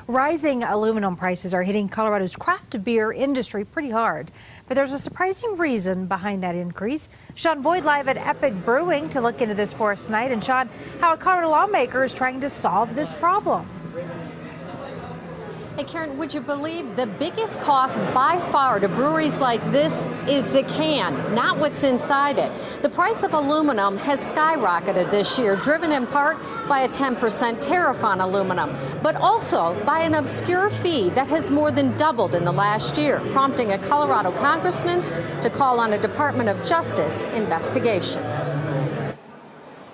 Rising aluminum prices are hitting Colorado's craft beer industry pretty hard. But there's a surprising reason behind that increase. Sean Boyd live at Epic Brewing to look into this for us tonight. And Sean, how a Colorado lawmaker is trying to solve this problem. Hey Karen, would you believe the biggest cost by far to breweries like this is the can, not what's inside it. The price of aluminum has skyrocketed this year, driven in part by a 10% tariff on aluminum, but also by an obscure fee that has more than doubled in the last year, prompting a Colorado congressman to call on a Department of Justice investigation.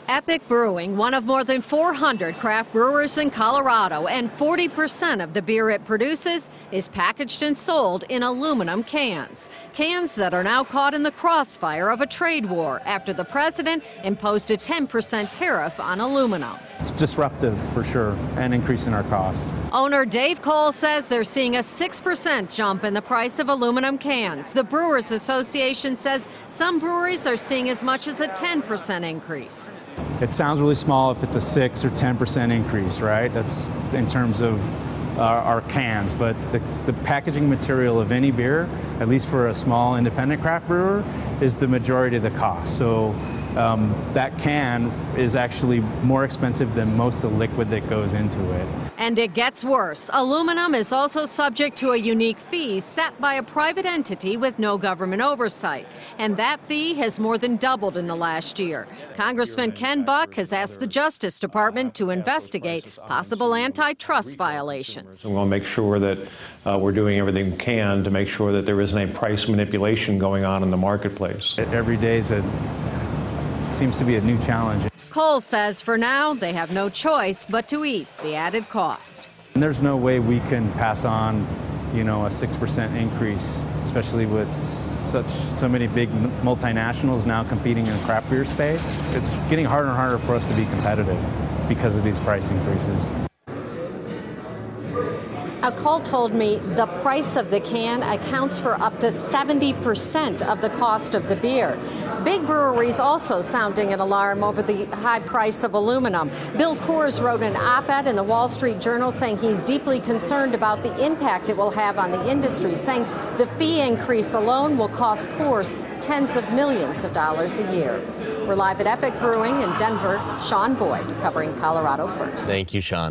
Epic Brewing, one of more than 400 craft brewers in Colorado, and 40% of the beer it produces is packaged and sold in aluminum cans. Cans that are now caught in the crossfire of a trade war after the president imposed a 10% tariff on aluminum. It's disruptive for sure and increasing our cost. Owner Dave Cole says they're seeing a 6% jump in the price of aluminum cans. The Brewers Association says some breweries are seeing as much as a 10% increase. It sounds really small if it's a 6 or 10% increase, right? That's in terms of our cans, but the packaging material of any beer, at least for a small independent craft brewer, is the majority of the cost. So that can is actually more expensive than most of the liquid that goes into it. And it gets worse. Aluminum is also subject to a unique fee set by a private entity with no government oversight. And that fee has more than doubled in the last year. Congressman Ken Buck has asked the Justice Department to investigate possible antitrust violations. We want to make sure that we're doing everything we can to make sure that there isn't any price manipulation going on in the marketplace. Every day seems to be a new challenge. Cole says for now they have no choice but to eat the added cost. And there's no way we can pass on, a 6% increase, especially with so many big multinationals now competing in the craft beer space. It's getting harder and harder for us to be competitive because of these price increases. Cole told me the price of the can accounts for up to 70% of the cost of the beer. Big breweries also sounding an alarm over the high price of aluminum. Bill Coors wrote an op-ed in the Wall Street Journal saying he's deeply concerned about the impact it will have on the industry, saying the fee increase alone will cost Coors tens of millions of dollars a year. We're live at Epic Brewing in Denver. Sean Boyd covering Colorado First. Thank you, Sean.